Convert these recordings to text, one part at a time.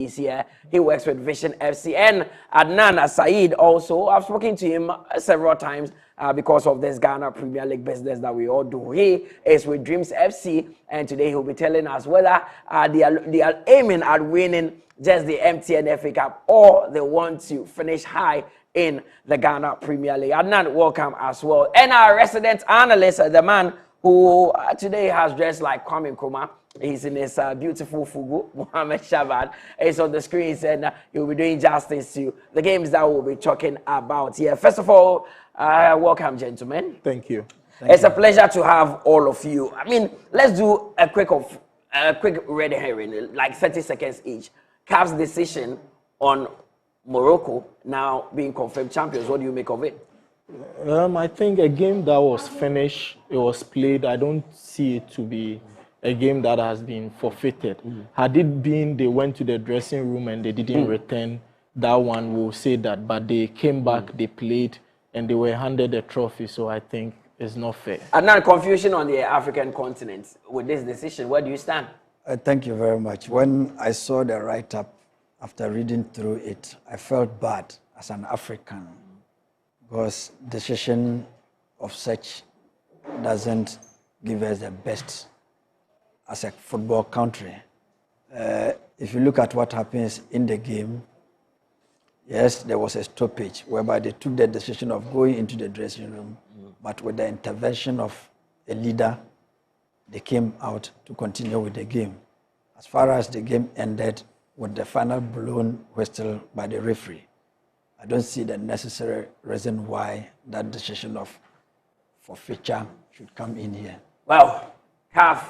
He's here. He works with Bechem FC. And Adnan Saeed also. I've spoken to him several times because of this Ghana Premier League business that we all do. He is with Dreams FC, and today he'll be telling us whether they are aiming at winning just the MTN FA Cup or they want to finish high in the Ghana Premier League. Adnan, welcome as well. And our resident analyst, the man who today has dressed like Kwame Nkrumah. He's in his beautiful fugu, Mohamed Shabad. It's on the screen, and he'll be doing justice to the games that we'll be talking about here. First of all, welcome, gentlemen. Thank you. It's a pleasure to have all of you. I mean, let's do a quick red herring, like 30 seconds each. CAF's decision on Morocco now being confirmed champions. What do you make of it? I think a game that was finished, it was played. I don't see it to be a game that has been forfeited. Had it been they went to the dressing room and they didn't return, that one will say that. But they came back, they played, and they were handed a trophy. So I think it's not fair. And now confusion on the African continent with this decision. Where do you stand? Thank you very much. When I saw the write-up after reading through it, I felt bad as an African because decision of such doesn't give us the best as a football country. If you look at what happens in the game, yes, there was a stoppage whereby they took the decision of going into the dressing room, but with the intervention of a leader, they came out to continue with the game. As far as the game ended with the final blown whistle by the referee, I don't see the necessary reason why that decision of forfeiture should come in here. Well, CAF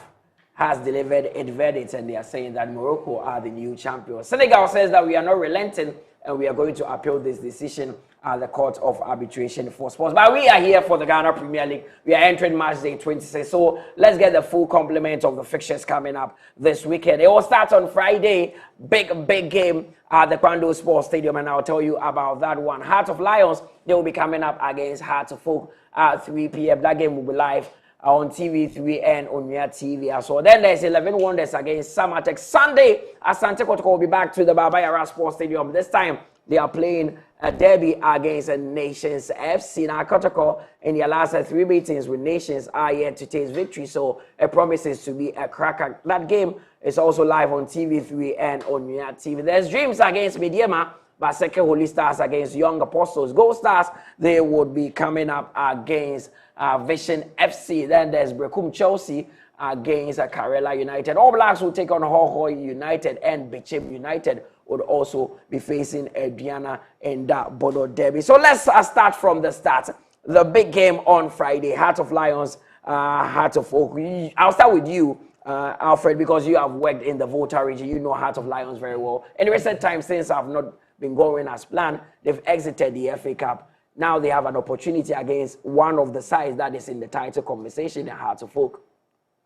has delivered a verdict, and they are saying that Morocco are the new champions. Senegal says that we are not relenting and we are going to appeal this decision at the Court of Arbitration for Sports. But we are here for the Ghana Premier League. We are entering match day 26. So let's get the full complement of the fixtures coming up this weekend. It will start on Friday. Big game at the Kwando Sports Stadium, and I'll tell you about that one. Heart of Lions, they will be coming up against Heart of Folk at 3 p.m. That game will be live on TV3 and on Onya TV as well. Then there's 11 Wonders against Samatex. Sunday, Asante Kotoko will be back to the Baba Yara Sports Stadium. This time, they are playing a derby against Nations FC. Now, Kotoko, in their last 3 meetings with Nations, are yet to taste victory, so it promises to be a cracker. That game is also live on TV3 and on Onya TV. There's Dreams against Medeama, Baseke Holy Stars against Young Apostles. Gold Stars, they would be coming up against Bechem FC. Then there's Bechem Chelsea against Karela United. All Blacks will take on Ho United, and Bechem United would also be facing Aduana in that Bodo derby. So let's start from the start. The big game on Friday, Heart of Lions, Heart of Oak. I'll start with you, Alfred, because you have worked in the Volta region. You know Heart of Lions very well. In recent times, since I've not been going as planned, they've exited the FA Cup. Now they have an opportunity against one of the sides that is in the title conversation, the Heart of Folk.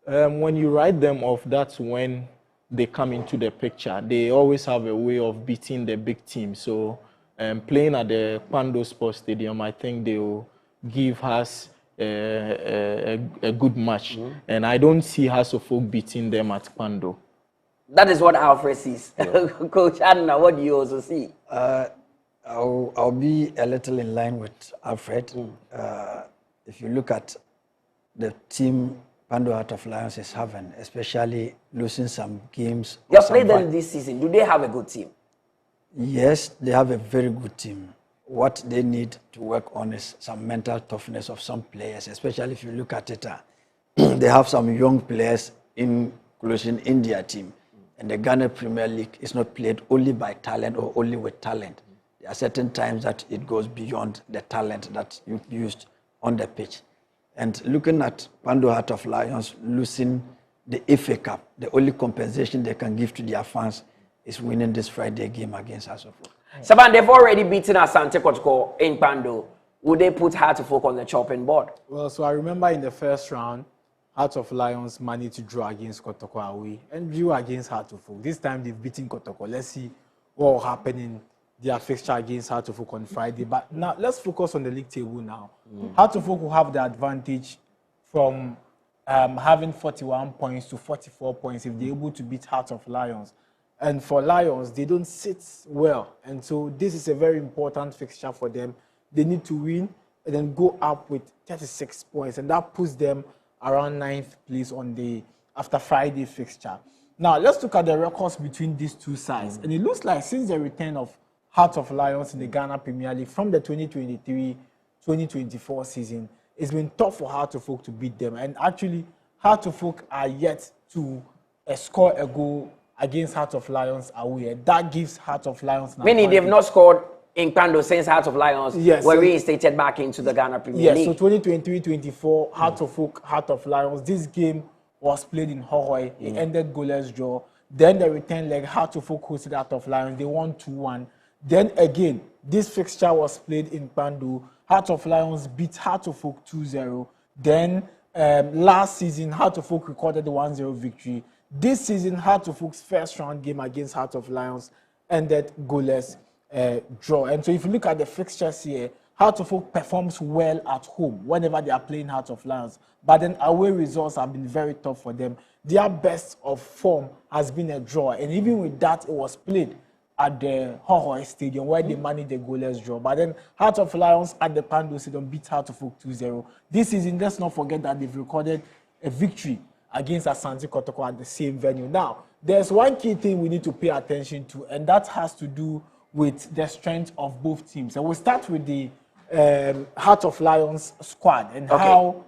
When you write them off, that's when they come into the picture. They always have a way of beating the big team. So playing at the Kwando Sports Stadium, I think they will give us a good match. And I don't see Hearts of Folk beating them at Kwando. That is what Alfred sees. Yeah. Coach Adna, what do you also see? I'll be a little in line with Alfred. If you look at the team Kwando Heart of Lions is having, especially losing some games. You have played them this season. Do they have a good team? Yes, they have a very good team. What they need to work on is some mental toughness of some players, especially if you look at it. They have some young players including in their team. And the Ghana Premier League is not played only by talent or only with talent. There are certain times that it goes beyond the talent that you've used on the pitch. And looking at Kwando Heart of Lions losing the FA Cup, the only compensation they can give to their fans is winning this Friday game against Heart of Folk. Saban, they've already beaten Asante Kotoko in Kwando. Would they put Heart of Folk on the chopping board? Well, so I remember in the first round, Heart of Lions managed to draw against Kotoko away and drew against Heart of Folk. This time they've beaten Kotoko. Let's see what will happen in their fixture against Heart of Folk on Friday. But now let's focus on the league table now. Heart of Folk will have the advantage from having 41 points to 44 points if they're able to beat Heart of Lions. And for Lions, they don't sit well. And so this is a very important fixture for them. They need to win and then go up with 36 points. And that puts them around 9th place after Friday fixture. Now, let's look at the records between these two sides. And it looks like since the return of Heart of Lions in the Ghana Premier League from the 2023-2024 season, it's been tough for Heart of Folk to beat them. And actually, Heart of Folk are yet to score a goal against Heart of Lions away. And that gives Heart of Lions... Meaning they've not scored in Pando since Heart of Lions were reinstated back into the Ghana Premier League. Yes, so 2023-24, Heart of Folk, Heart of Lions. This game was played in Hohoi. It ended goalless draw. Then the return leg, Heart of Folk hosted Heart of Lions. They won 2-1. Then again, this fixture was played in Pando. Heart of Lions beat Heart of Folk 2-0. Then last season, Heart of Folk recorded the 1-0 victory. This season, Heart of Folk's first round game against Heart of Lions ended goalless draw. And so if you look at the fixtures here, Heart of Folk performs well at home whenever they are playing Heart of Lions. But then away results have been very tough for them. Their best of form has been a draw. And even with that, it was played at the Hohoi Stadium where they managed the goalless draw. But then Heart of Lions at the Pando Stadium beat Heart of Folk 2-0. This season, let's not forget that they've recorded a victory against Asante Kotoko at the same venue. Now, there's one key thing we need to pay attention to, and that has to do with the strength of both teams. And we'll start with the Heart of Lions squad and how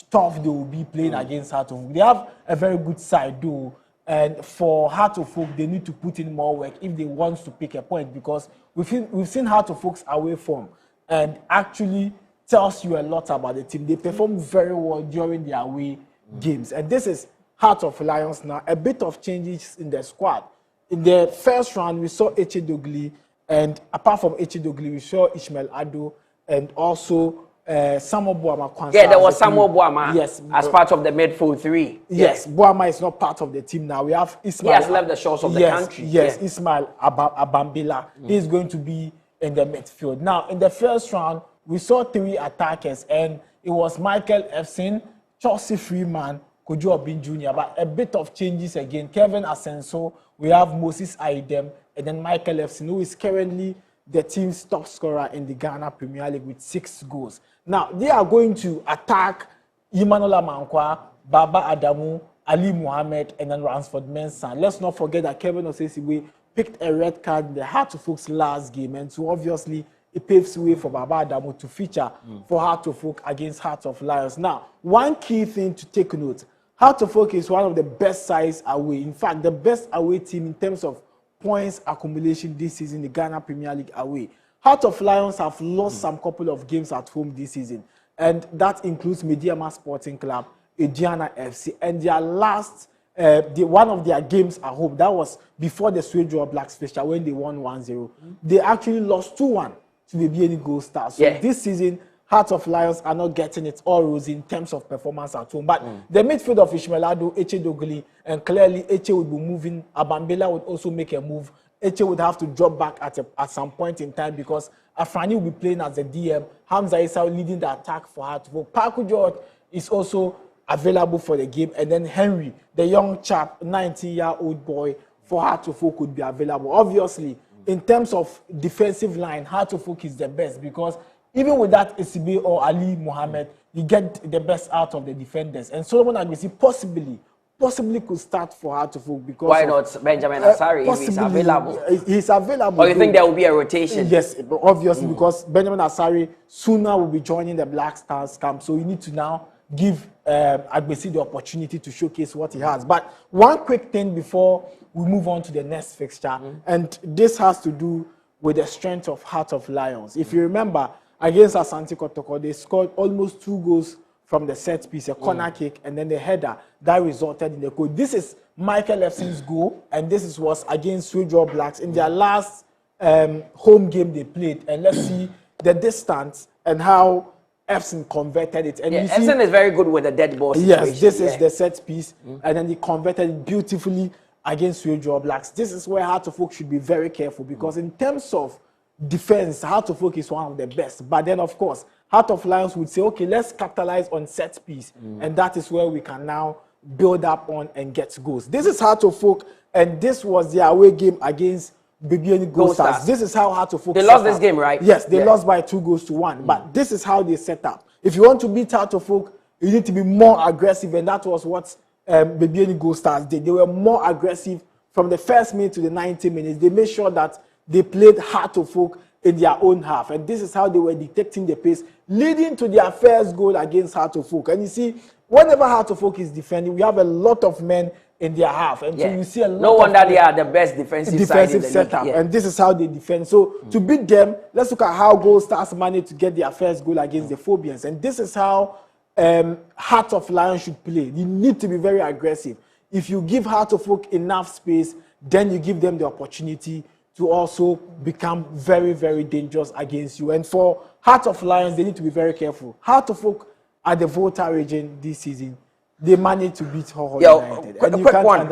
tough they will be playing against Heart of Folk. They have a very good side, though. And for Heart of Folk, they need to put in more work if they want to pick a point, because we've seen Heart of Folk's away form and actually tells you a lot about the team. They perform very well during their away games. And this is Heart of Lions now. A bit of changes in the squad. In the first round, we saw Eche Dogli, and apart from Eche Dogli, we saw Ishmael Ado and also Samuel Boama Kwanzaa. Yeah, there was Samuel Boama as part of the midfield three. Yes, Boama is not part of the team now. We have Ismail. He has left the shores of the country. Yes, Ismail Abambila. He is going to be in the midfield. Now, in the first round, we saw 3 attackers, and it was Michael Efsin, Chelsea Freeman, Kojo Obin Jr., but a bit of changes again. Kevin Asenso, we have Moses Aidem, and then Michael Efsin, who is currently the team's top scorer in the Ghana Premier League with 6 goals. Now, they are going to attack Emmanuel Amankwa, Baba Adamu, Ali Mohammed, and then Ransford Mensah. Let's not forget that Kevin Osesiwe picked a red card in the Heart of Folk's last game, and so obviously it paves way for Baba Adamu to feature for Heart of Folk against Heart of Lions. Now, one key thing to take note, Heart of Folk is one of the best sides away. In fact, the best away team in terms of points accumulation this season in the Ghana Premier League away. Heart of Lions have lost some couple of games at home this season, and that includes Medeama Sporting Club, Aduana FC, and their last, one of their games at home, that was before the Swedro Blacks fixture when they won 1-0. They actually lost 2-1 to the BNE Gold Stars. So this season, Heart of Lions are not getting it all rosy in terms of performance at home. But the midfield of Ishmael Ado, Eche Dogli, and clearly Eche would be moving. Abambela would also make a move. Eche would have to drop back at some point in time because Afrani will be playing as a DM. Hamza Issa leading the attack for Heart of Folk. Parku George is also available for the game. And then Henry, the young chap, 19-year-old boy for Heart of Folk would be available. Obviously, in terms of defensive line, Heart of Folk is the best because even without Isibe or Ali Mohammed, you get the best out of the defenders. And Solomon Agbesi possibly could start for Heart of Folk because why not Benjamin Asari if he's available? He's available. Or you think there will be a rotation? Yes, obviously because Benjamin Asari sooner will be joining the Black Stars camp. So you need to now give Agbesi the opportunity to showcase what he has. But one quick thing before we move on to the next fixture, and this has to do with the strength of Heart of Lions. If you remember, against Asante Kotoko, they scored almost 2 goals from the set piece, a corner kick, and then the header that resulted in the goal. This is Michael Efson's goal, and this was against Swedro Blacks in their last home game they played. And let's see the distance and how Efson converted it. And Efson is very good with the dead ball situation. Yes, this is the set piece, and then he converted it beautifully against Swedro Blacks. This is where Heart of Folk should be very careful because in terms of defense, Heart of Folk is one of the best. But then, of course, Heart of Lions would say, okay, let's capitalize on set piece. And that is where we can now build up on and get goals. This is Heart of Folk and this was their away game against Bechem Gold Utd. Stars. This is how Hard-to-Folk They lost this game, right? Yes, they lost by 2-1. But this is how they set up. If you want to beat Hard-to-Folk, you need to be more aggressive, and that was what Bechem Gold Stars did. They were more aggressive from the first minute to the 90 minutes. They made sure that they played Hard-to-Folk in their own half, and this is how they were dictating the pace, leading to their first goal against Hard-to-Folk. And you see, whenever Hard-to-Folk is defending, we have a lot of men in their half, and so you see a lot. No wonder they are the best defensive side in the setup, league. and this is how they defend. So to beat them, let's look at how Gold Stars managed to get their first goal against the Phobians, and this is how Heart of Lion should play. You need to be very aggressive. If you give Hard-to-Folk enough space, then you give them the opportunity to also become very, very dangerous against you. And for Heart of Lions, they need to be very careful. Hard-to-Folk at the Volta region this season, they managed to beat Hoho United. Quick one.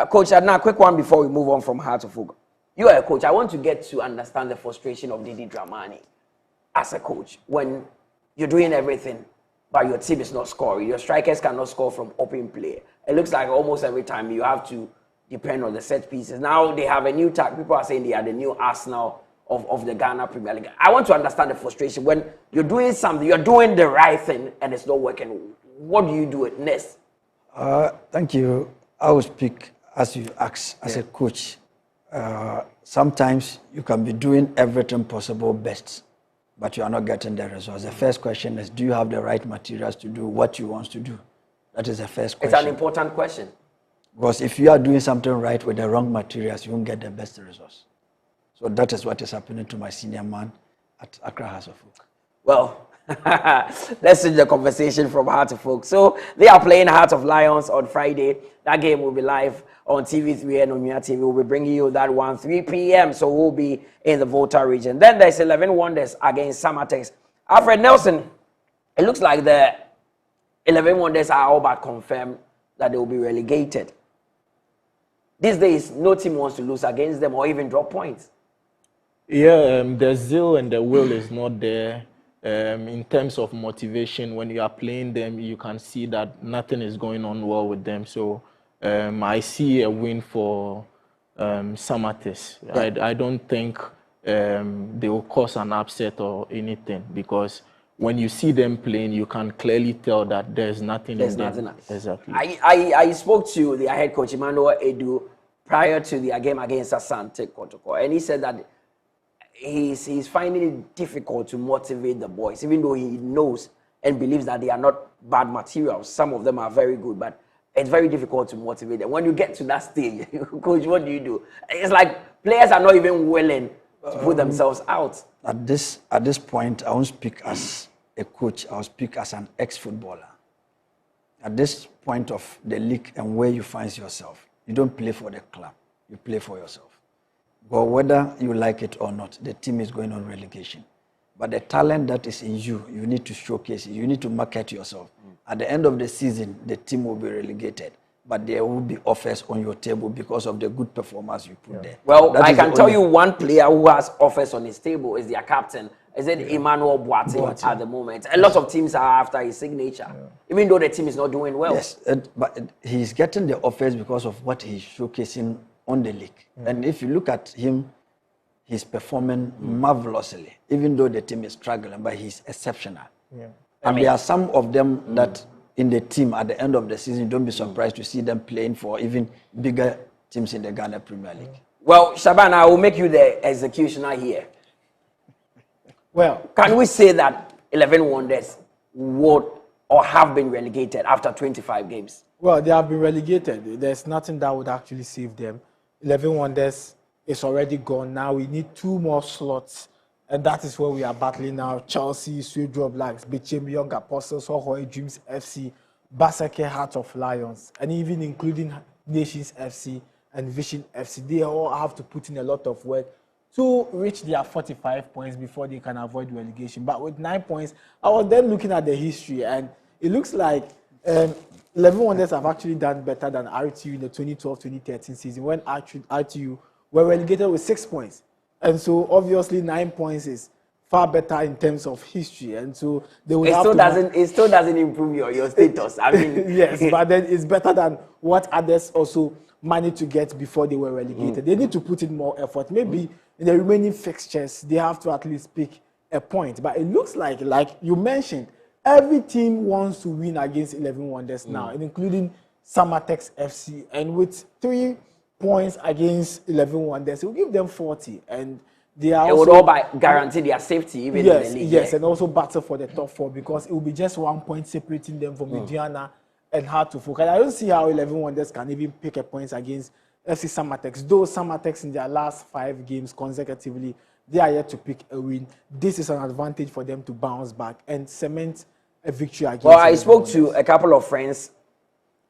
Coach Adnan, quick one before we move on from Hard-to-Folk. You are a coach. I want to get to understand the frustration of Didi Dramani as a coach when you're doing everything, but your team is not scoring. Your strikers cannot score from open play. It looks like almost every time you have to depend on the set pieces. Now they have a new tag. People are saying they are the new Arsenal of the Ghana Premier League. I want to understand the frustration when you're doing something, you're doing the right thing, and it's not working. What do you do next? Thank you. I will speak as you ask, as a coach. Sometimes you can be doing everything possible best, but you are not getting the results. The first question is, do you have the right materials to do what you want to do? That is the first question. It's an important question. Because if you are doing something right with the wrong materials, you won't get the best results. So that is what is happening to my senior man at Accra House of Folk. Well, let's switch the conversation from Hard-to-Folk. So they are playing Heart of Lions on Friday. That game will be live on TV3 and Omnia TV. We'll be bringing you that one 3 p.m. So we'll be in the Volta region. Then there's 11 Wonders against Samatex. Alfred Nelson, it looks like the 11 Wonders are all but confirmed that they will be relegated. These days, no team wants to lose against them or even drop points. Yeah, the zeal and the will is not there. In terms of motivation, when you are playing them, you can see that nothing is going on well with them. So I see a win for Samatex. I don't think they will cause an upset or anything, because when you see them playing, you can clearly tell that there's nothing in them. Exactly. I spoke to their head coach, Emmanuel Edu, prior to the game against Asante Kotoko, and he said that he's finding it difficult to motivate the boys, even though he knows and believes that they are not bad materials. Some of them are very good, but it's very difficult to motivate them. When you get to that stage, coach, what do? It's like players are not even willing to put themselves out. At this point, I won't speak as a coach. I'll speak as an ex-footballer. At this point of the league and where you find yourself, you don't play for the club. You play for yourself. But whether you like it or not, the team is going on relegation. But the talent that is in you, you need to showcase it. You need to market yourself. At the end of the season, the team will be relegated, but there will be offers on your table because of the good performance you put there. Well, that I can tell you one player who has offers on his table is their captain. Is it Emmanuel Boateng at the moment? A lot of teams are after his signature, even though the team is not doing well. Yes, but he's getting the offers because of what he's showcasing on the league. And if you look at him, he's performing marvelously, even though the team is struggling, but he's exceptional. And there are some of them that in the team at the end of the season, don't be surprised to see them playing for even bigger teams in the Ghana Premier League. Well, Shaban, I will make you the executioner here. Well, can we say that 11 Wonders would or have been relegated after 25 games? Well, they have been relegated. There's nothing that would actually save them. 11 Wonders is already gone. Now we need 2 more slots, and that is where we are battling now. Chelsea, Swedro Blacks, Bechem Young Apostles, Hoho Dreams FC, Basake Heart of Lions, and even including Nations FC and Vision FC. They all have to put in a lot of work to reach their 45 points before they can avoid relegation. But with 9 points, I was then looking at the history, and it looks like 11 Wonders have actually done better than RTU in the 2012-2013 season, when RTU were relegated with 6 points. And so obviously 9 points is far better in terms of history. And so they will it still doesn't improve your status. I mean, yes, but then it's better than what others also managed to get before they were relegated. They need to put in more effort. Maybe in the remaining fixtures, they have to at least pick a point. But it looks like you mentioned, every team wants to win against 11 Wonders now, including Samatex FC. And with 3 points against 11 Wonders, it will give them 40. And they are it would all guarantee their safety even in the league. Yes, and also battle for the top 4 because it will be just 1 point separating them from Medeama and Kotoko. And I don't see how 11 Wonders can even pick a point against FC Samatex. Though Samatex in their last 5 games consecutively, they are yet to pick a win. This is an advantage for them to bounce back and cement a victory against. Well, I spoke to a couple of friends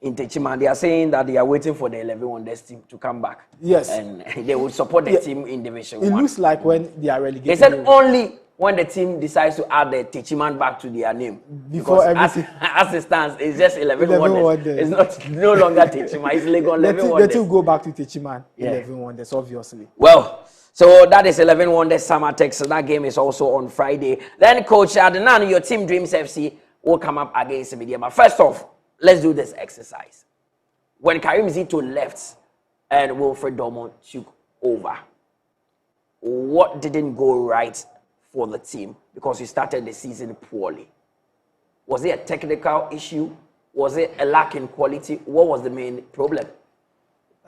in Techima. They are saying that they are waiting for the 11 Wonders team to come back. Yes. And they will support the team in Division 1. It looks like when they are relegated. They said only when the team decides to add the Techiman back to their name. Before because as it stands, it's just 11 Wonders. It's no longer Techiman. It's Legon 11 Wonders. Let him go back to Techiman. 11 Wonders, obviously. Well, so that is 11 Wonders Samatex. So that game is also on Friday. Then, Coach Aduana, your team Dreams FC will come up against Medeama. First off, let's do this exercise. When Karim Zito left and Wilfred Dormo took over, what didn't go right for the team? Because you started the season poorly. Was it a technical issue? Was it a lack in quality? What was the main problem?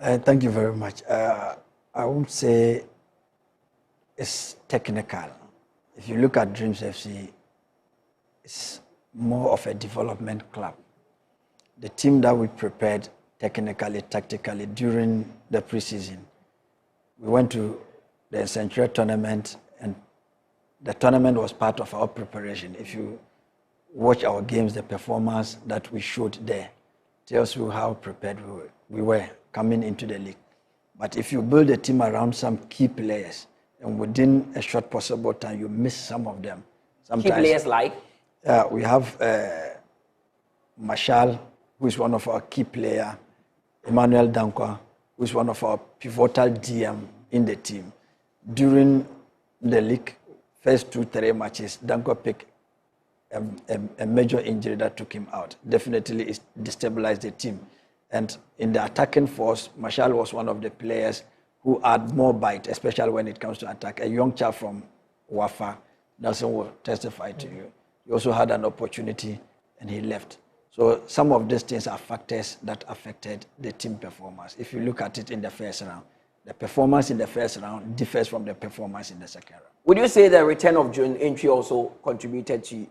Thank you very much. I won't say it's technical. If you look at Dreams FC, it's more of a development club. The team that we prepared technically, tactically during the preseason, we went to the Central tournament, and the tournament was part of our preparation. If you watch our games, the performance that we showed there tells you how prepared we were coming into the league. But if you build a team around some key players, and within a short possible time, you miss some of them. Sometimes, key players like? We have Marshall, who is one of our key players, Emmanuel Dankwa, who is one of our pivotal DM in the team. During the league, first 2-3 matches, Dankwa picked a major injury that took him out. Definitely it destabilized the team. And in the attacking force, Marshall was one of the players who had more bite, especially when it comes to attack. A young child from Wafa, Nelson will testify to you. He also had an opportunity and he left. So some of these things are factors that affected the team performance. If you look at it in the first round, the performance in the first round differs from the performance in the second round. Would you say the return of John Entry also contributed to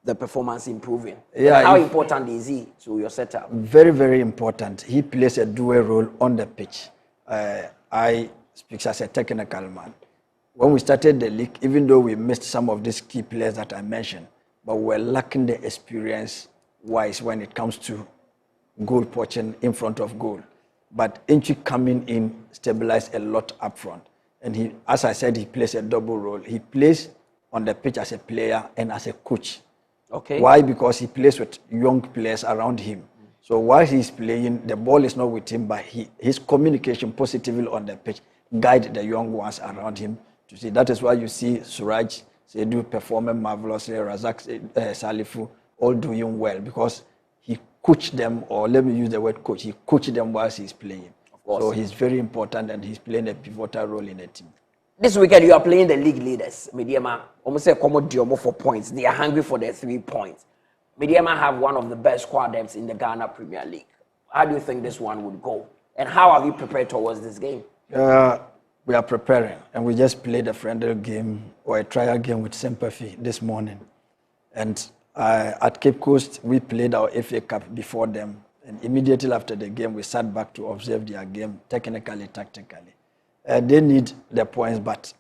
the performance improving? Yeah. And how important is he to your setup? Very, very important. He plays a dual role on the pitch. I speak as a technical man. When we started the league, even though we missed some of these key players that I mentioned, but we're lacking the experience-wise when it comes to goal poaching in front of goal. But Entry coming in stabilized a lot up front. And he, as I said, he plays a double role. He plays on the pitch as a player and as a coach. Okay. Why? Because he plays with young players around him. So while he's playing, the ball is not with him, but his communication positively on the pitch guide the young ones around him to see. That is why you see Suraj Seydou performing marvelously, Razak Salifu all doing well, because he coached them, or let me use the word coach, he coached them whilst he's playing. Of course. So he's very important and he's playing a pivotal role in the team. This weekend, you are playing the league leaders. Medeama, almost say Diomo for points. They are hungry for their 3 points. Medeama have one of the best squad depths in the Ghana Premier League. How do you think this one would go? And how have you prepared towards this game? We are preparing, and we just played a friendly game or a trial game with Sympathy this morning. And at Cape Coast, we played our FA Cup before them. And immediately after the game, we sat back to observe their game, technically, tactically. They need the points, but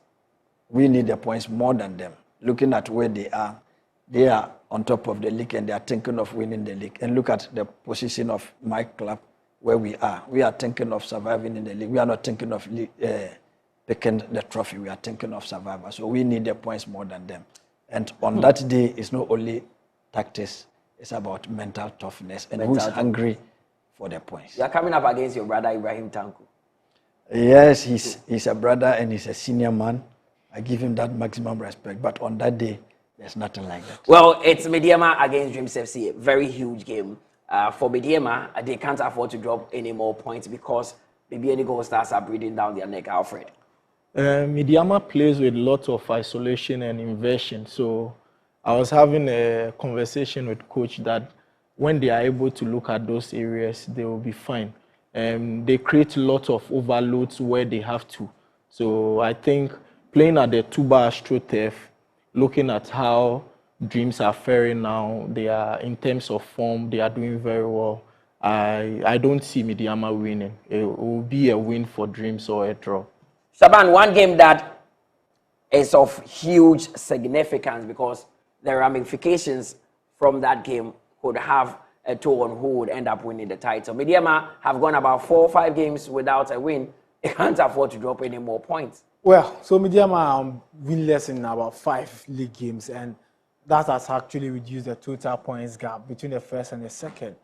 we need the points more than them. Looking at where they are on top of the league and they are thinking of winning the league. And look at the position of my club where we are. We are thinking of surviving in the league. We are not thinking of picking the trophy. We are thinking of survival. So we need the points more than them. And on that day, it's not only tactics, it's about mental toughness and who's hungry for the points. You are coming up against your brother Ibrahim Tanko. Yes, he's a brother and he's a senior man. I give him that maximum respect. But on that day, there's nothing like that. Well, it's Medeama against Dreams FC, a very huge game. For Medeama, they can't afford to drop any more points because maybe any Gold Stars are breathing down their neck, Alfred. Medeama plays with lots of isolation and inversion. So I was having a conversation with coach that when they are able to look at those areas, they will be fine. They create lots of overloads where they have to. So I think playing at the Tuba AstroTurf, looking at how Dreams are faring now, they are in terms of form, they are doing very well. I don't see Medeama winning. It will be a win for Dreams or a draw. Shaban, one game that is of huge significance because the ramifications from that game could have a toll on who would end up winning the title. Medeama have gone about 4 or 5 games without a win. They can't afford to drop any more points. Well, so Medeama are winless in about 5 league games, and that has actually reduced the total points gap between the first and the second.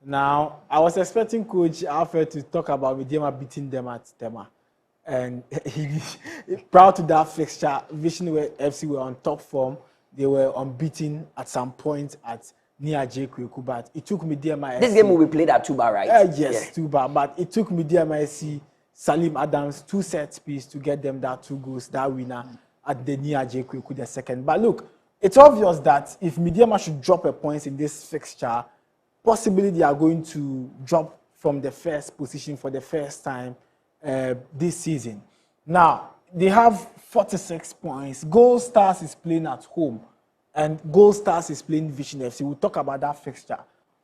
Now, I was expecting Coach Alfred to talk about Medeama beating them at Tema. And he's proud to that fixture. Vision FC were on top form. They were unbeaten at some point at near J. Kweku, but it took Medeama FC. This game will be played at Tuba, right? Yes, Tuba. But it took Medeama FC, Salim Adams, 2 set piece to get them that 2 goals, that winner at the near J. Kweku, the second. But look, it's obvious that if Medeama should drop a point in this fixture, possibly they are going to drop from the first position for the first time this season. Now, they have 46 points. Gold Stars is playing at home, and Gold Stars is playing Vision FC. We'll talk about that fixture.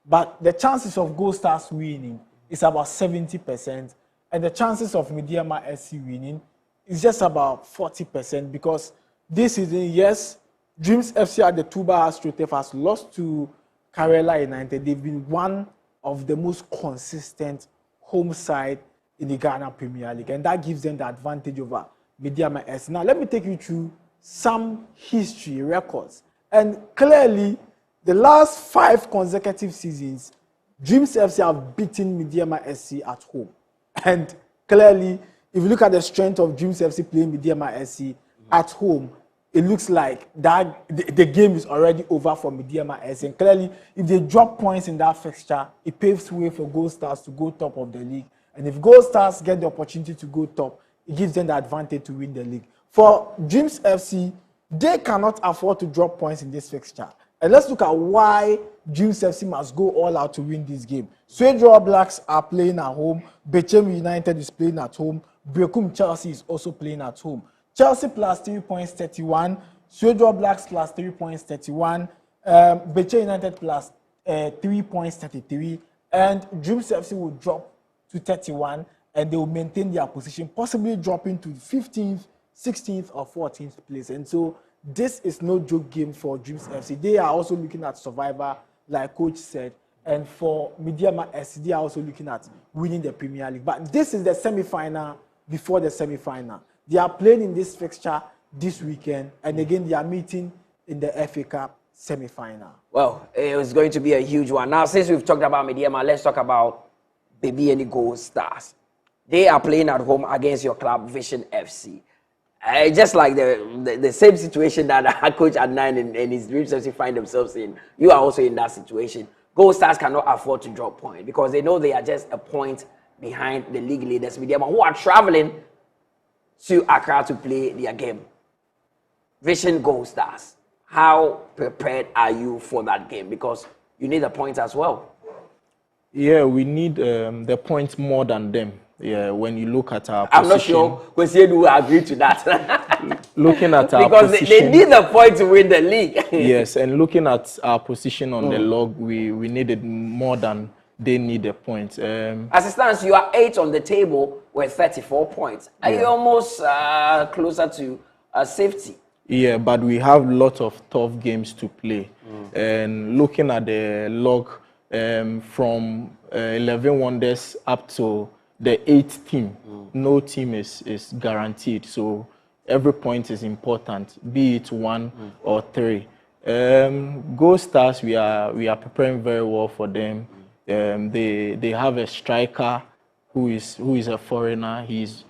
But the chances of Gold Stars winning is about 70%, and the chances of Medeama SC winning is just about 40% because this season, yes, Dreams FC at the Tuba AstroTurf has lost to Karela United. They've been one of the most consistent home side in the Ghana Premier League, and that gives them the advantage over Medeama SC. Now, let me take you through some history records. And clearly, the last 5 consecutive seasons, Dreams FC have beaten Medeama SC at home. And clearly, if you look at the strength of Dreams FC playing Medeama SC at home, it looks like that the game is already over for Medeama SC. And clearly, if they drop points in that fixture, it paves way for Gold Stars to go top of the league. And if Gold Stars get the opportunity to go top, it gives them the advantage to win the league. For Dreams FC, they cannot afford to drop points in this fixture. And let's look at why Dreams FC must go all out to win this game. Swedro Blacks are playing at home. Bechem United is playing at home. Bechem Chelsea is also playing at home. Chelsea plus 3 points, 31. Swedro Blacks plus 3 points, 31. Bechem United plus 3 points, 33. And Dreams FC will drop to 31, and they will maintain their position, possibly dropping to 15th, 16th, or 14th place. And so this is no joke game for Dreams FC. They are also looking at survivor, like Coach said. And for Medeama SC, they are also looking at winning the Premier League. But this is the semi-final before the semi-final. They are playing in this fixture this weekend, and again, they are meeting in the FA Cup semi-final. Well, it was going to be a huge one. Now, since we've talked about Medeama, let's talk about Baby Any Gold Stars. They are playing at home against your club, Vision FC. Just like the same situation that Coach Adnan and his Dreams FC find themselves in, you are also in that situation. Gold Stars cannot afford to drop points because they know they are just a point behind the league leaders, Medeama, who are traveling to Accra to play their game. Vision Gold Stars, how prepared are you for that game? Because you need a point as well. Yeah, we need the points more than them. Yeah, when you look at our I'm position. not sure Kwesiedu will agree to that. Looking at our because position. they need the point to win the league. Yes, and looking at our position on the log, we needed more than they need a point. As it stands, you are 8 on the table with 34 points. Are you almost closer to safety? Yeah, but we have lots of tough games to play. And looking at the log from 11 Wonders up to the 8th team, no team is guaranteed. So every point is important, be it 1 or 3. Gold Stars, we are preparing very well for them. They have a striker who is a foreigner. He's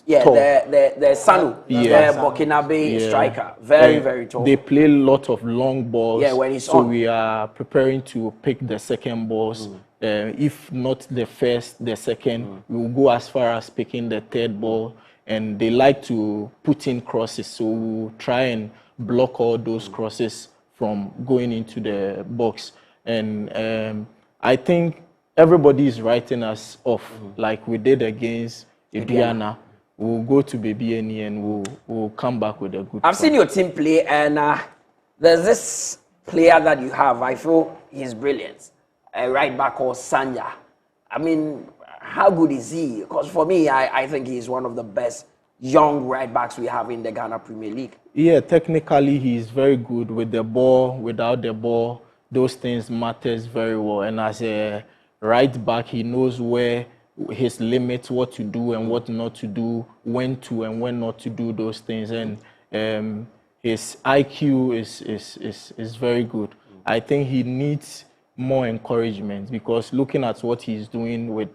tall. the Sanu, the Burkinabe striker, very tall. They play a lot of long balls. Yeah, when he's so on. we are preparing to pick the second balls. If not the first, the second, we will go as far as picking the third ball. And they like to put in crosses, so we'll try and block all those crosses from going into the box. And I think everybody is writing us off, like we did against Aduana. We'll go to Bebiani and we'll come back with a good. I've seen your team play, and there's this player that you have. I feel he's brilliant. A right back called Sanja. I mean, how good is he? Because for me, I think he's one of the best young right backs we have in the Ghana Premier League. Yeah, technically he's very good with the ball, without the ball. Those things matters very well. And as a right back, he knows where his limits, what to do and what not to do, when to and when not to do those things. And his IQ is very good. I think he needs more encouragement, because looking at what he's doing with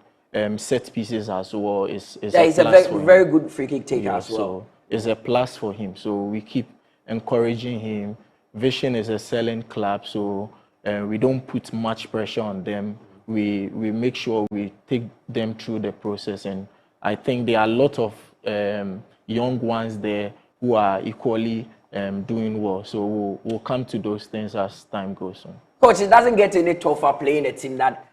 set pieces as well is yeah, he's a very good free kick taker as well. So it's a plus for him. So we keep encouraging him. Vision is a selling club, so we don't put much pressure on them. We make sure we take them through the process, and I think there are a lot of young ones there who are equally doing well. So we'll come to those things as time goes on. Coach, it doesn't get any tougher playing a team that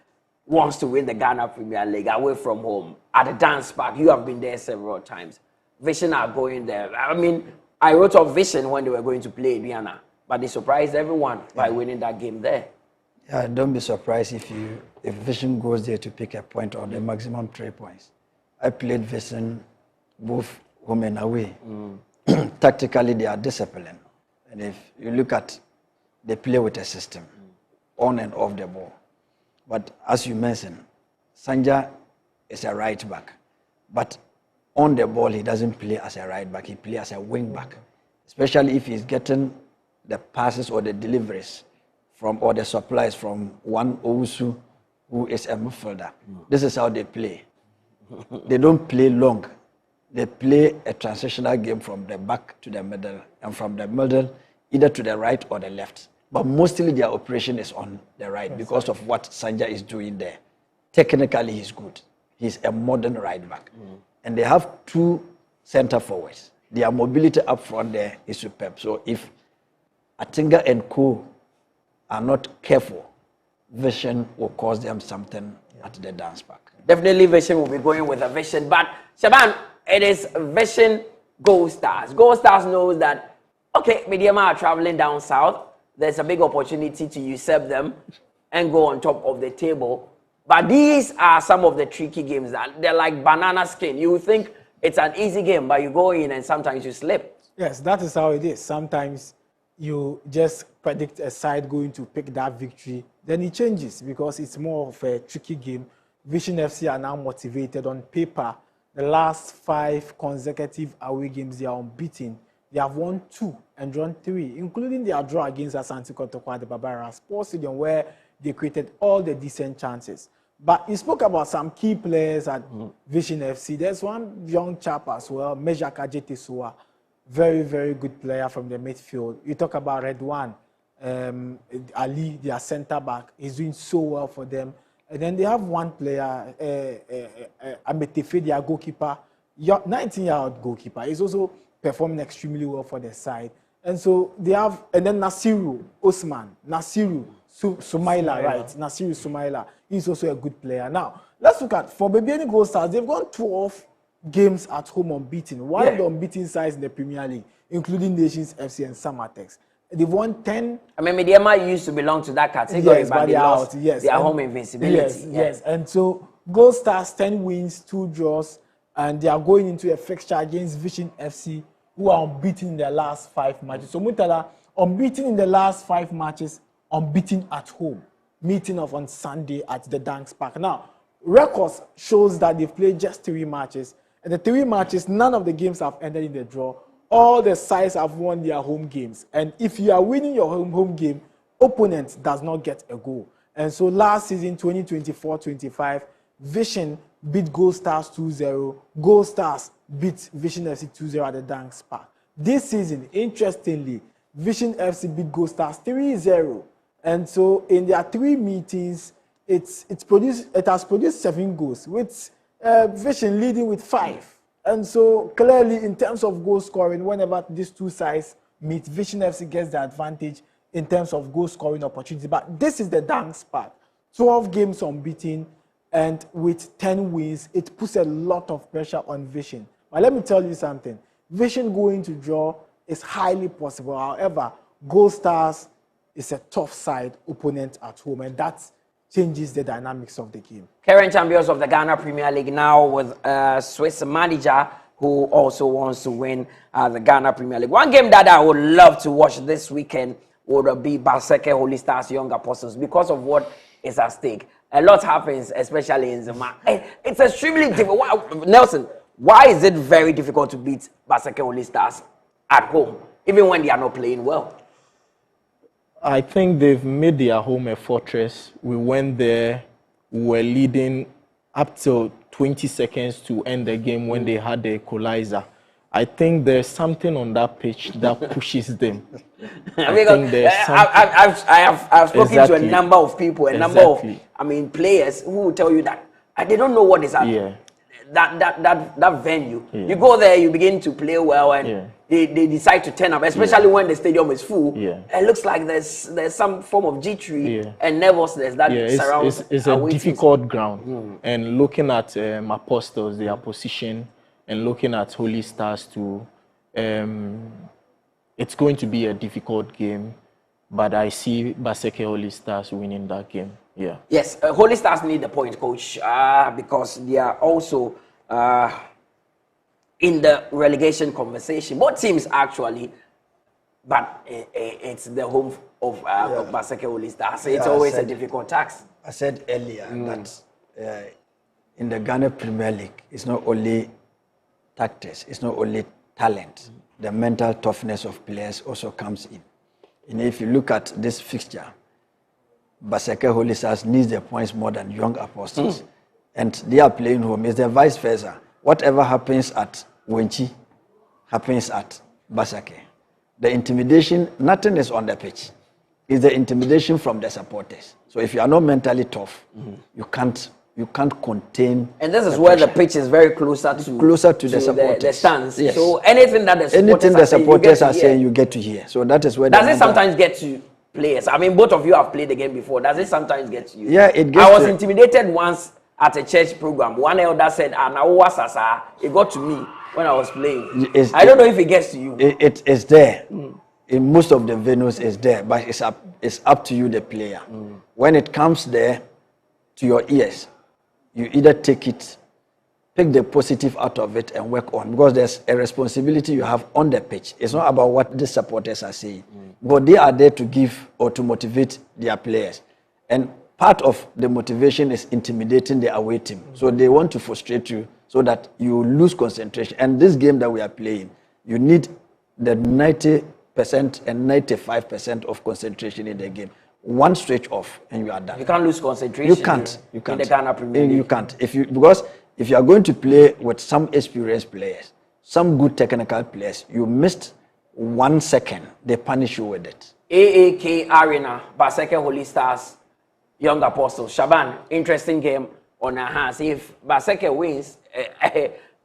wants to win the Ghana Premier League away from home at the dance park. You have been there several times. Vision are going there. I mean, I wrote off Vision when they were going to play Diana, but they surprised everyone by winning that game there. Yeah, don't be surprised if Vision goes there to pick a point or the maximum 3 points. I played Vision both home and away. Tactically, they are disciplined. And if you look at, they play with a system, on and off the ball. But as you mentioned, Sanja is a right back. But on the ball, he doesn't play as a right back. He plays as a wing back, especially if he's getting the passes or the deliveries from, or the supplies from one Owusu, who is a midfielder. This is how they play. They don't play long. They play a transitional game from the back to the middle, and from the middle either to the right or the left. But mostly their operation is on the right because of what Sanja is doing there. Technically, he's good. He's a modern right back. And they have two center forwards. Their mobility up front there is superb. So if Atinga and Co are not careful, Vision will cause them something at the dance park. Definitely Vision will be going with a Vision. But Shaban, it is Vision Gold Stars. Gold Stars knows that, okay, Medeama are traveling down south. There's a big opportunity to usurp them and go on top of the table. But these are some of the tricky games. They're like banana skin. You think it's an easy game, but you go in and sometimes you slip. Yes, that is how it is. Sometimes you just predict a side going to pick that victory. Then it changes because it's more of a tricky game. Vision FC are now motivated on paper. The last 5 consecutive away games, they are unbeaten. They have won 2 and drawn 3, including their draw against Asante Kotoko at the Barbara Sports Stadium, where they created all the decent chances. But you spoke about some key players at Vision FC. There's one young chap as well, Meja Kajetesua, very good player from the midfield. You talk about Redwan, Ali, their centre back. He's doing so well for them. And then they have one player, Ametefe, their goalkeeper, 19-year-old goalkeeper. He's also performing extremely well for the side. And so they have, and then Nasiru Osman, Nasiru Sumaila, right? Nasiru Sumaila. He's also a good player. Now, let's look at, for Bebiani Gold Stars, they've gone 12 games at home unbeaten. One of the unbeaten sides in the Premier League, including Nations FC and Samatex. They've won 10. I mean, Medeama used to belong to that category, yes, but they lost their home invincibility. Yes. And so, Gold Stars, 10 wins, 2 draws, and they are going into a fixture against Vision FC, who are unbeaten in their last 5 matches. So, Mutala, unbeaten in the last 5 matches, unbeaten at home. Meeting off on Sunday at the Dance Park. Now, records shows that they've played just 3 matches. And the 3 matches, none of the games have ended in the draw. All the sides have won their home games. And if you are winning your home game, opponent does not get a goal. And so last season, 2024-25, Vision beat Gold Stars 2-0. Gold Stars beat Vision FC 2-0 at the Danks Park. This season, interestingly, Vision FC beat Gold Stars 3-0. And so in their 3 meetings, it has produced 7 goals, with Vision leading with 5. And so clearly, in terms of goal scoring, whenever these two sides meet, Vision FC gets the advantage in terms of goal scoring opportunity. But this is the Danks Park. 12 games unbeaten, and with 10 wins, it puts a lot of pressure on Vision. But let me tell you something. Vision going to draw is highly possible. However, Gold Stars is a tough side opponent at home, and that changes the dynamics of the game. Current champions of the Ghana Premier League now with a Swiss manager who also wants to win the Ghana Premier League. One game that I would love to watch this weekend would be Baseke Holy Stars Young Apostles, because of what is at stake. A lot happens, especially in Zuma. It's extremely difficult. Nelson, why is it very difficult to beat Baseke Holy Stars at home, even when they are not playing well? I think they've made their home a fortress. We went there, we were leading up till 20 seconds to end the game when they had the equalizer. I think there's something on that pitch that pushes them. I've spoken to a number of people, a number of players who will tell you that they don't know what is happening. Yeah. That venue. Yeah. You go there, you begin to play well, and they decide to turn up, especially when the stadium is full. Yeah. It looks like there's some form of jittery and nervousness that surrounds. It's a difficult ground. And looking at Apostles, their position, and looking at Holy Stars too, it's going to be a difficult game. But I see Baseke Holy Stars winning that game. Yeah. Yes, Holy Stars need the point, coach, because they are also in the relegation conversation. Both teams actually, but it's the home of Baseke Holy Stars. So it's always a difficult task. I said earlier that in the Ghana Premier League, it's not only tactics, it's not only talent. The mental toughness of players also comes in. And if you look at this fixture, Baseke Holy Stars needs the points more than Young Apostles. And they are playing home. It's the vice versa. Whatever happens at Wenchi happens at Baseke. The intimidation, nothing is on the pitch. It's the intimidation from the supporters. So if you are not mentally tough, you can't contain. And this is where the pitch is very closer to the supporters. The stands. Yes. So anything that the supporters are saying, you get to hear. So that is where. Does it sometimes get to players? I mean, both of you have played the game before. Does it sometimes get to you? Yeah, it gets. I was intimidated once at a church program. One elder said, it got to me when I was playing. I don't know if it gets to you. It is there. In most of the venues, it's there, but it's up to you, the player. When it comes there to your ears, you either take it, pick the positive out of it and work on, because there's a responsibility you have on the pitch. It's not about what the supporters are saying, but they are there to give or to motivate their players. And part of the motivation is intimidating the away team. So they want to frustrate you so that you lose concentration. And this game that we are playing, you need the 90% and 95% of concentration in the game. One stretch off and you are done. You can't lose concentration. You can't. In the Ghana Premier League. You can't. Because if you are going to play with some experienced players, some good technical players, you missed 1 second, they punish you with it. AAK Arena, Baseke Holy Stars, Young Apostles. Shaban, interesting game on our hands. If Baseke wins,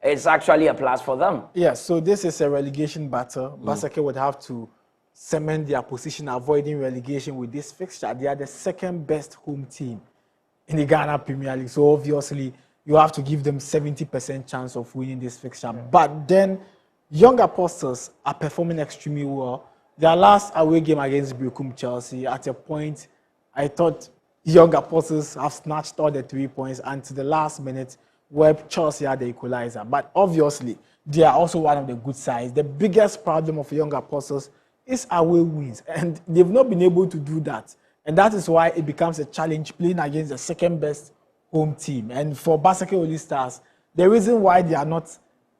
it's actually a plus for them. Yes, so this is a relegation battle. Baseke would have to cement their position, avoiding relegation with this fixture. They are the second best home team in the Ghana Premier League. So obviously, you have to give them 70% chance of winning this fixture. But then, Young Apostles are performing extremely well. Their last away game against Bechem Chelsea, at a point, I thought Young Apostles have snatched all the 3 points, and to the last minute, where Chelsea had the equalizer. But obviously, they are also one of the good sides. The biggest problem of Young Apostles is away wins, and they've not been able to do that. And that is why it becomes a challenge playing against the second best home team. And for Baseke Holy Stars, the reason why they are not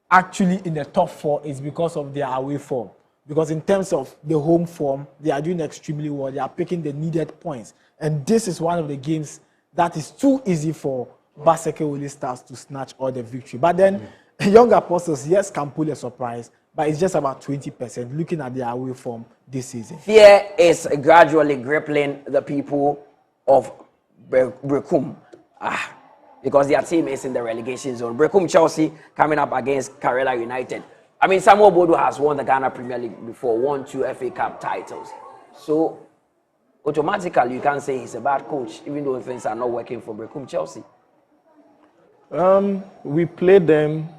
actually in the top 4 is because of their away form. Because in terms of the home form, they are doing extremely well. They are picking the needed points. And this is one of the games that is too easy for Baseke really starts to snatch all the victory. But then Young Apostles, yes, can pull a surprise, but it's just about 20% looking at their away form this season. Fear is gradually grappling the people of Bechem. Because their team is in the relegation zone. Bechem Chelsea coming up against Karela United. I mean, Samuel Bodo has won the Ghana Premier League before, won 2 FA Cup titles. So, automatically, you can't say he's a bad coach, even though things are not working for Bechem Chelsea. We played them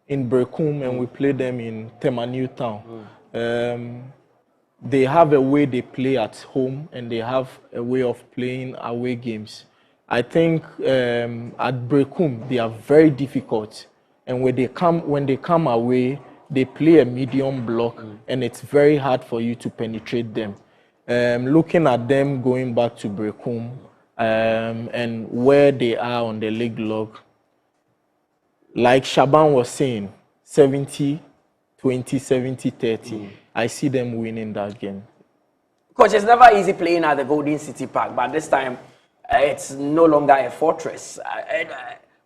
in Bechem and we played them in Tema Newtown. They have a way they play at home and they have a way of playing away games. I think at Bechem they are very difficult, and when they come away, they play a medium block, and it's very hard for you to penetrate them. Looking at them going back to Bechem and where they are on the league log, like Shaban was saying, 70-20, 70-30. I see them winning that game. Coach, it's never easy playing at the Golden City Park, but this time it's no longer a fortress.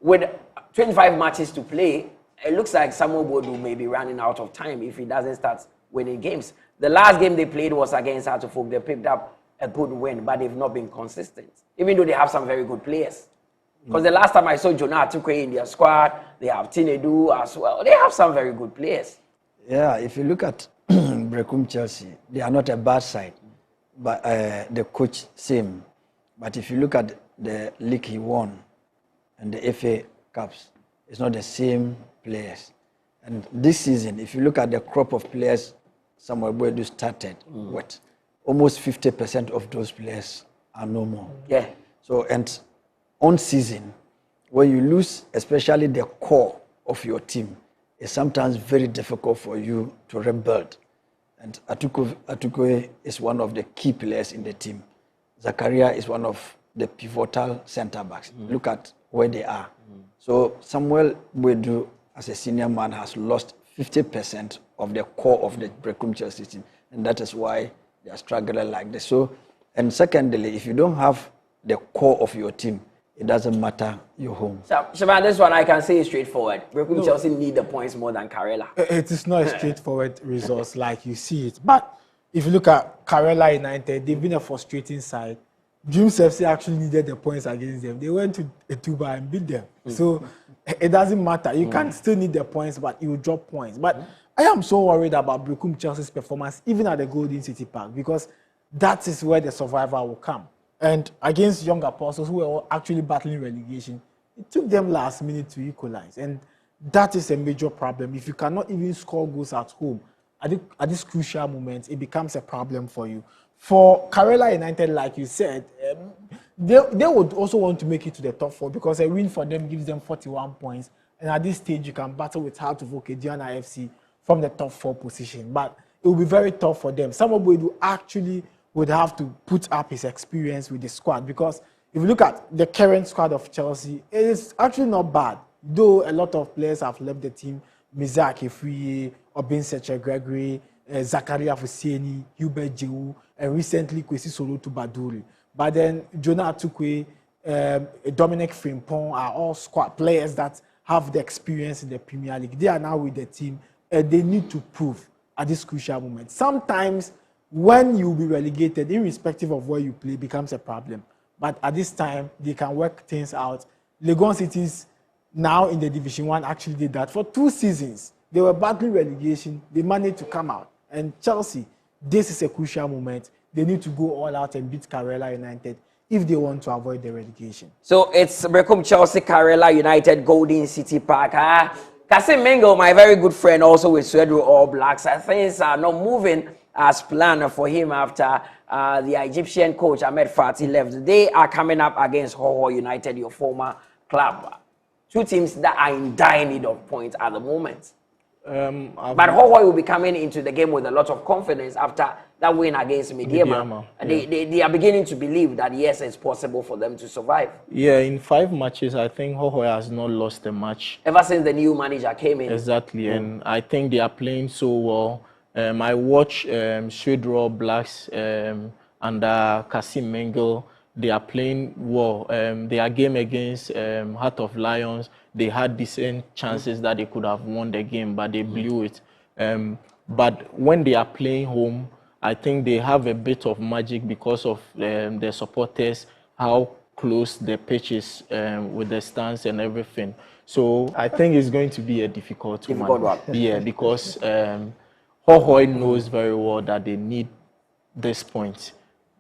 With 25 matches to play, it looks like Samuel Bodo may be running out of time if he doesn't start winning games. The last game they played was against Hartlepool. They picked up a good win, but they've not been consistent, even though they have some very good players. Because the last time I saw Jonah Tukwe in their squad, they have Tinedu as well. They have some very good players. Yeah, if you look at Bechem Chelsea, they are not a bad side, but the coach same. But if you look at the league he won and the FA Cups, it's not the same players. And this season, if you look at the crop of players Samuel Bodo started with, almost 50% of those players are no more. Yeah. So, and on season, when you lose, especially the core of your team, it's sometimes very difficult for you to rebuild. And Atuko is one of the key players in the team. Zakaria is one of the pivotal center backs. Look at where they are. So Samuel Bodo, as a senior man, has lost 50% of the core of the Bechem Chelsea team, and that is why they are struggling like this. So, and secondly, if you don't have the core of your team, it doesn't matter your home. So, Shaban, this one I can say is straightforward. Bechem Chelsea need the points more than Karela. It is not a straightforward result like you see it. But if you look at Karela United, they've been a frustrating side. Dreams FC actually needed the points against them. They went to Etuba and beat them. So it doesn't matter. You can still need the points, but you drop points. But I am so worried about Bechem Chelsea's performance, even at the Golden City Park, because that is where the survivor will come. And against Young Apostles, who were actually battling relegation, it took them last minute to equalize. And that is a major problem. If you cannot even score goals at home, at this crucial moment, it becomes a problem for you. For Karela United, like you said, they would also want to make it to the top 4 because a win for them gives them 41 points. And at this stage, you can battle with Hartlepool, Aduana FC from the top 4 position. But it will be very tough for them. Samuel Bodo actually would have to put up his experience with the squad, because if you look at the current squad of Chelsea, it is actually not bad. Though a lot of players have left the team, Mizak Efriye, Obinseche Gregory, Zakaria Fuseni, Hubert Jehu, and recently Kwesi Solotu Baduri. But then Jonah Tukwe, Dominic Frimpong are all squad players that have the experience in the Premier League. They are now with the team, and they need to prove at this crucial moment. Sometimes when you will be relegated, irrespective of where you play, becomes a problem. But at this time, they can work things out. Legon Cities, now in the Division 1, actually did that. For 2 seasons, they were battling relegation. They managed to come out. And Chelsea, this is a crucial moment. They need to go all out and beat Karela United if they want to avoid the relegation. So it's Bechem Chelsea, Karela United, Golden City Park. Kasim Mengo, my very good friend, also with Swedro All Blacks. Things are not moving as planned for him after the Egyptian coach Ahmed Fatih left. They are coming up against Hoho United, your former club. 2 teams that are in dire need of points at the moment. But Hoho will be coming into the game with a lot of confidence after that win against Medeama. They are beginning to believe that, yes, it's possible for them to survive. Yeah, in 5 matches, I think Hoho has not lost a match. Ever since the new manager came in. Exactly, and I think they are playing so well. I watch Swedro Blacks under Kasim Mengel. they are playing well. Their game against Heart of Lions, they had decent chances that they could have won the game, but they blew it. But when they are playing home, I think they have a bit of magic because of their supporters, how close the pitch is with the stands and everything. So I think it's going to be a difficult one. Yeah, because Hohoi knows very well that they need this point.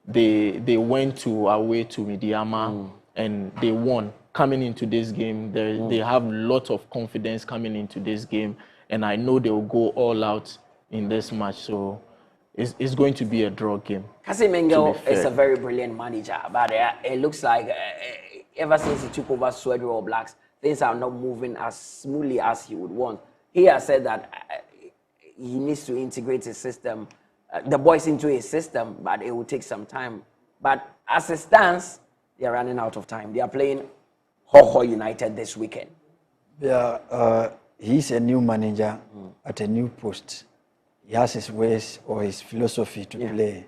They went away to Medeama and they won. Coming into this game, they have a lot of confidence coming into this game, and I know they will go all out in this match. So it's going to be a draw game. Cassie Mengel is a very brilliant manager, but it looks like ever since he took over Sweden All Blacks, things are not moving as smoothly as he would want. He has said that he needs to integrate his system, the boys into his system, but it will take some time. But as it stands, they are running out of time. They are playing Hohoi United this weekend. Yeah, he's a new manager at a new post. He has his ways or his philosophy to play.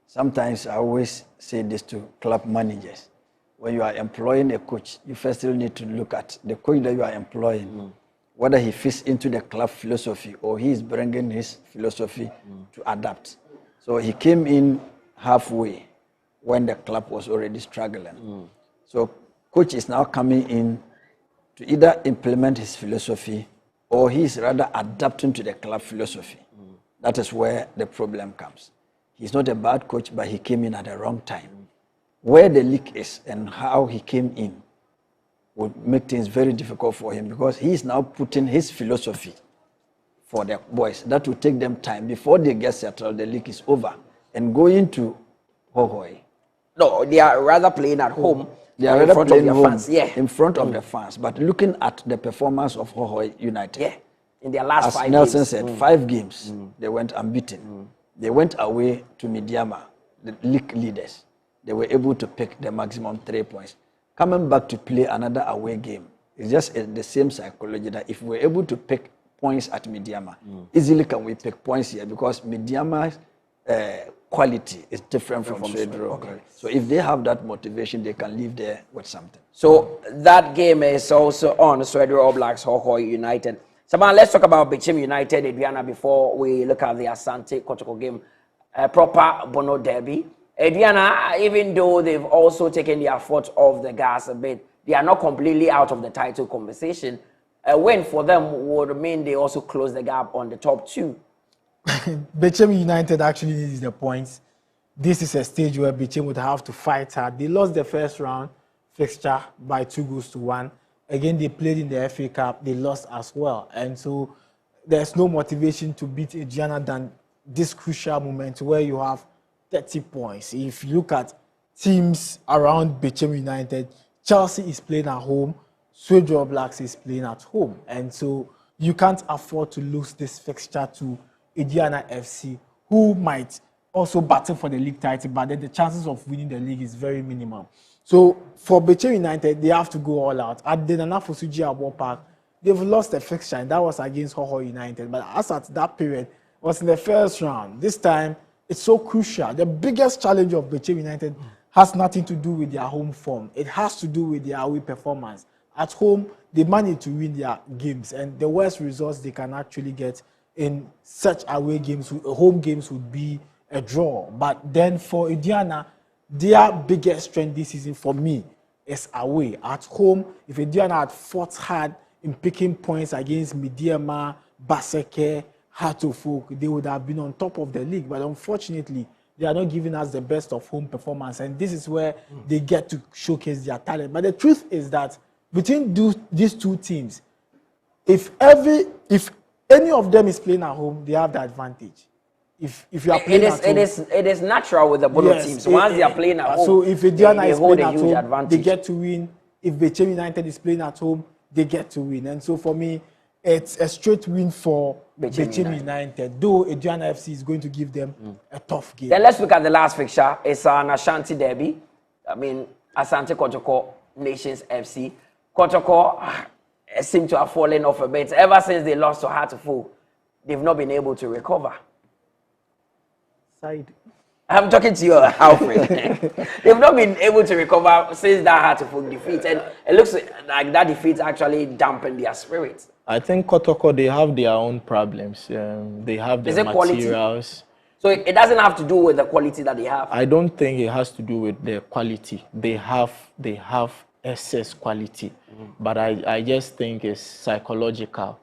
Sometimes I always say this to club managers. When you are employing a coach, you first still need to look at the coach that you are employing, whether he fits into the club philosophy or he is bringing his philosophy to adapt. So he came in halfway when the club was already struggling. So coach is now coming in to either implement his philosophy or he is rather adapting to the club philosophy. That is where the problem comes. He's not a bad coach, but he came in at the wrong time. Where the leak is and how he came in would make things very difficult for him because he is now putting his philosophy for the boys. That will take them time. Before they get settled, the league is over. And going to Hohoi. No, they are rather playing at home. They are rather playing home fans. in front of the fans. But looking at the performance of Hohoi United. In their last 5 games. As Nelson said, 5 games, they went unbeaten. They went away to Medeama, the league leaders. They were able to pick the maximum 3 points. Coming back to play another away game, it's just the same psychology that if we're able to pick points at Medeama, easily can we pick points here because Medeama's quality is different from Sweden. Okay. So if they have that motivation, they can leave there with something. So that game is also on Sweden All Blacks, Hohoi United. Saban, let's talk about Bechem United, Aduana, before we look at the Asante Kotoko game. Proper Bono Derby. Aduana, even though they've also taken their foot off the gas a bit, they are not completely out of the title conversation. A win for them would mean they also close the gap on the top 2. Bechem United actually needs the points. This is a stage where Bechem would have to fight hard. They lost the first round fixture by 2-1. Again, they played in the FA Cup. They lost as well. And so there's no motivation to beat Aduana than this crucial moment where you have 30 points. If you look at teams around Bechem United, Chelsea is playing at home, Sweden All Blacks is playing at home. And so you can't afford to lose this fixture to Aduana FC, who might also battle for the league title, but then the chances of winning the league is very minimal. So for Bechem United, they have to go all out. At the Nana Fosuji Abo Park, they've lost a fixture, and that was against Hohoi United. But as at that period, it was in the first round. This time, it's so crucial. The biggest challenge of Bechem United has nothing to do with their home form. It has to do with their away performance. At home, they manage to win their games, and the worst results they can actually get in such away games, home games would be a draw. But then for Aduana, their biggest strength this season for me is away. At home, if Aduana had fought hard in picking points against Medeama, Baseke, Hatofuk, they would have been on top of the league. But unfortunately, they are not giving us the best of home performance. And this is where they get to showcase their talent. But the truth is that between these two teams, if any of them is playing at home, they have the advantage. If you are playing at home, it is natural with the Bono teams. Once they are playing at home, so if Aduana is playing at home, advantage. They get to win. If Bechem United is playing at home, they get to win. And so for me, it's a straight win for Bechem United. Though Aduana FC is going to give them a tough game. Then let's look at the last fixture. It's an Ashanti derby. I mean, Asante Kotoko, Nations FC. Kotoko seem to have fallen off a bit. Ever since they lost to Hatofuk, they've not been able to recover. Side. I'm talking to you, Alfred. They've not been able to recover since that Hartlepool defeat, and it looks like that defeat actually dampened their spirits. I think Kotoko, they have their own problems. They have their materials. So it doesn't have to do with the quality that they have? I don't think it has to do with their quality. They have excess quality. But I just think it's psychological.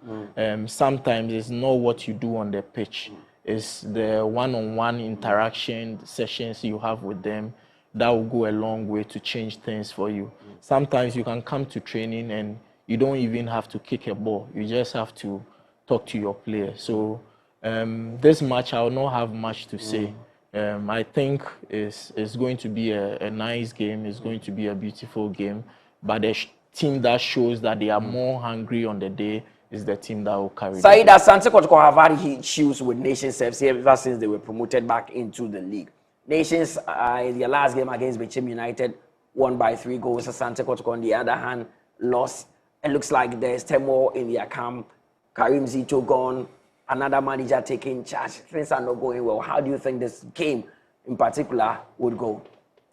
Sometimes it's not what you do on the pitch. It's the one-on-one interaction sessions you have with them that will go a long way to change things for you. Sometimes you can come to training and you don't even have to kick a ball. You just have to talk to your player. So this match, I will not have much to say. I think it's going to be a nice game. It's going to be a beautiful game. But the team that shows that they are more hungry on the day is the team that will carry. Said, Asante Kotoko have had issues with Nations FC ever since they were promoted back into the league. Nations, in their last game against Bechem United, won by 3 goals. Asante Kotoko, on the other hand, lost. It looks like there's turmoil in their camp. Karim Zito gone, another manager taking charge. Things are not going well. How do you think this game in particular would go?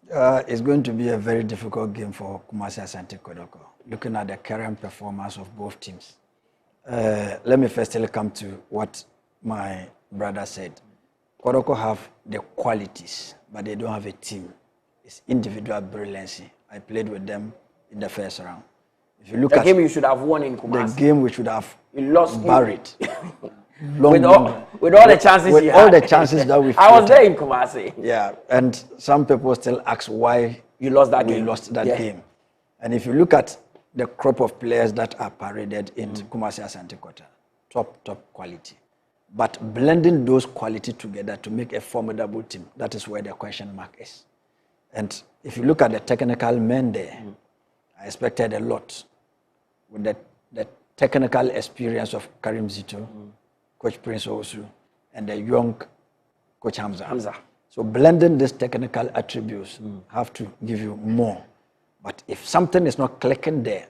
It's going to be a very difficult game for Kumasi Asante Kotoko, looking at the current performance of both teams. Let me firstly come to what my brother said. Kotoko have the qualities, but they don't have a team. It's individual brilliancy. I played with them in the first round. If you look at the game you should have won in Kumasi. The game we should have buried. with all the chances you had. All the chances that we I was there in Kumasi. Yeah, and some people still ask why you lost that game. We lost that game. And if you look at the crop of players that are paraded in Kumasi Asante Kotoko, top quality. But blending those quality together to make a formidable team, that is where the question mark is. And if you look at the technical men there, I expected a lot with the technical experience of Karim Zito, Coach Prince Osu, and the young Coach Hamza. So blending these technical attributes have to give you more. But if something is not clicking there,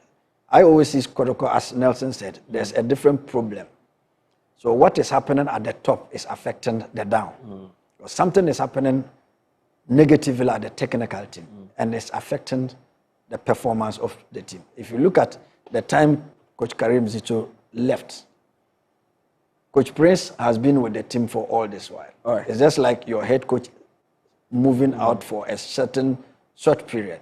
I always see Kotoko, as Nelson said, there's a different problem. So what is happening at the top is affecting the down. Something is happening negatively at the technical team, and it's affecting the performance of the team. If you look at the time Coach Karim Zito left, Coach Prince has been with the team for all this while. It's just like your head coach moving out for a certain short period.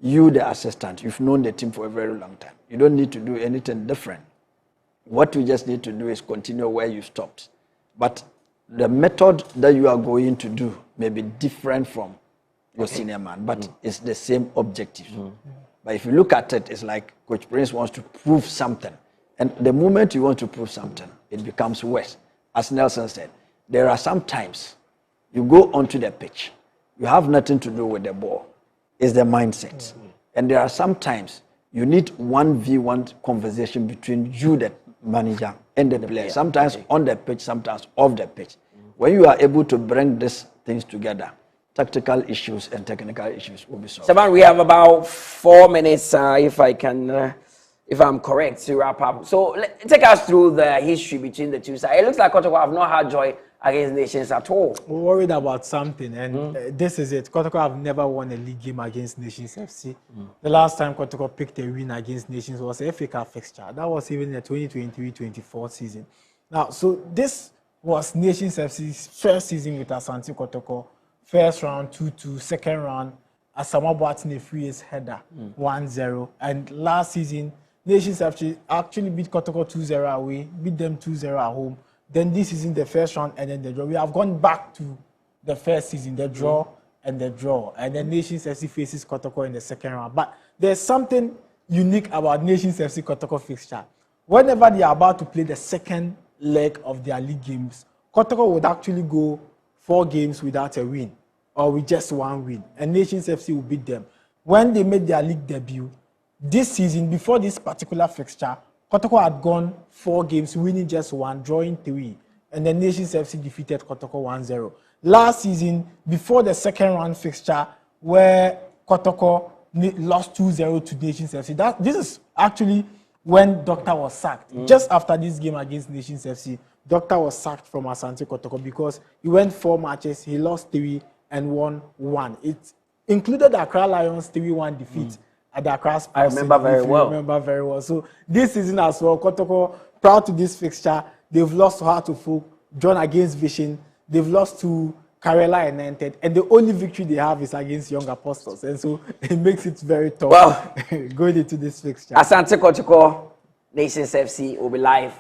You, the assistant, you've known the team for a very long time. You don't need to do anything different. What you just need to do is continue where you stopped. But the method that you are going to do may be different from your senior man, but it's the same objective. But if you look at it, it's like Coach Prince wants to prove something. And the moment you want to prove something, it becomes worse. As Nelson said, there are some times you go onto the pitch, you have nothing to do with the ball. It's the mindset. And there are some times you need 1v1 conversation between you, the manager, and the player. Sometimes on the pitch, sometimes off the pitch. When you are able to bring these things together, tactical issues and technical issues will be solved. Saban, we have about 4 minutes, if I'm correct, to wrap up. So take us through the history between the two sides. It looks like Kotoko have not had joy against Nations at all. We're worried about something, and this is it. Kotoko have never won a league game against Nations FC. The last time Kotoko picked a win against Nations was a FA Cup fixture. That was even in the 2023-24 season. Now, so this was Nations FC's first season with Asante Kotoko. First round 2-2, second round, Asamoah Boateng free his header 1-0. And last season, Nations FC actually beat Kotoko 2-0 away, beat them 2-0 at home. Then this season, the first round and then the draw. We have gone back to the first season, the draw and the draw. And then Nations FC faces Kotoko in the second round. But there's something unique about Nations FC Kotoko fixture. Whenever they are about to play the second leg of their league games, Kotoko would actually go 4 games without a win or with just 1 win. And Nations FC will beat them. When they made their league debut, this season, before this particular fixture, Kotoko had gone 4 games, winning just 1, drawing 3. And then Nations FC defeated Kotoko 1-0. Last season, before the second round fixture, where Kotoko lost 2-0 to Nations FC, this is actually when Doctor was sacked. Just after this game against Nations FC, Doctor was sacked from Asante Kotoko because he went 4 matches, he lost 3, and won 1. It included the Accra Lions 3-1 defeat at the Accra Sports. I remember very well. Remember very well. So this season as well, Kotoko, proud to this fixture. They've lost to Heart of Folk, drawn against Vision. They've lost to Karela United, and the only victory they have is against Young Apostles, and so it makes it very tough. Well, going into this fixture. Asante Kotoko, Nations FC will be live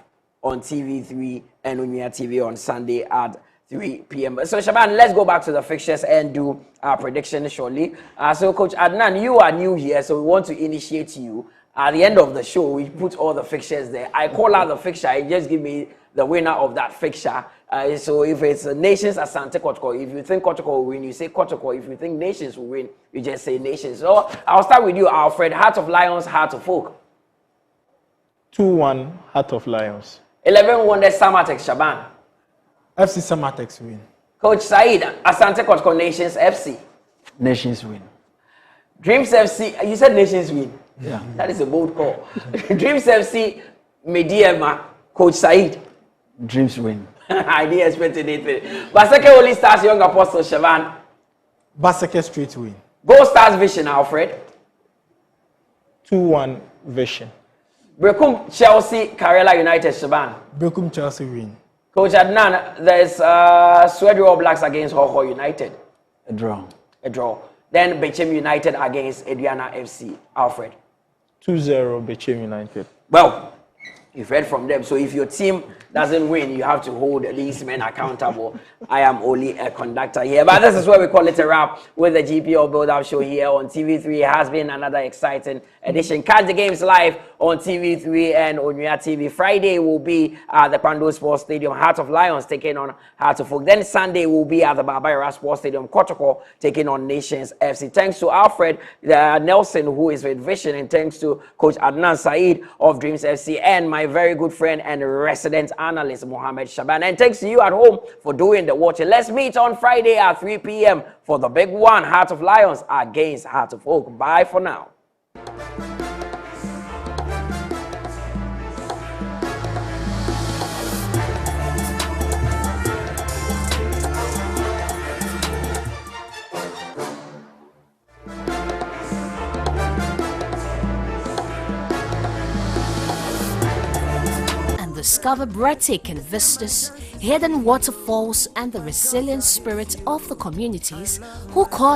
on TV3 and Unia TV on Sunday at 3 p.m. So Shaban, let's go back to the fixtures and do our predictions shortly. So Coach Adnan, you are new here, so we want to initiate you. At the end of the show, we put all the fixtures there. I call out the fixture, it just give me the winner of that fixture. So if it's Nations Asante Kotoko, if you think Kotoko will win, you say Kotoko. If you think Nations will win, you just say Nations. So I'll start with you, Alfred. Heart of Lions, Heart of Folk. 2-1, Heart of Lions. 11 Wonders, Samatex, Shaban. FC Samatex win. Coach Said, Asante Kotoko, Nations FC. Nations win. Dreams FC, you said Nations win. Yeah. That is a bold call. Dreams FC, Medeama, Coach Said. Dreams win. I didn't expect anything. Baseke only Stars, Young Apostles, Shaban. Baseke straight win. Go Stars Vision, Alfred. 2-1, Vision. Bechem Chelsea, Karela United, Shaban. Bechem Chelsea win. Coach Adnan, there's Swedru All Blacks against Hoho United. A draw. A draw. Then Bechem United against Aduana FC, Alfred. 2-0, Bechem United. Well, you've heard from them. So if your team doesn't win, you have to hold these men accountable. I am only a conductor here. But this is where we call it a wrap with the GPL build-up show here on TV3. It has been another exciting edition. Catch the games live on TV3 and on Unia TV. Friday will be at the Kwando Sports Stadium, Heart of Lions taking on Heart of Folk. Then Sunday will be at the Barbaira Sports Stadium, Kotoko taking on Nations FC. Thanks to Alfred Nelson, who is with Vision, and thanks to Coach Adnan Said of Dreams FC, and my very good friend and resident analyst Mohammed Shaban. And thanks to you at home for doing the watching. Let's meet on Friday at 3 p.m. for the big one, Heart of Lions against Heart of Oak. Bye for now. Discover breathtaking vistas, hidden waterfalls, and the resilient spirit of the communities who call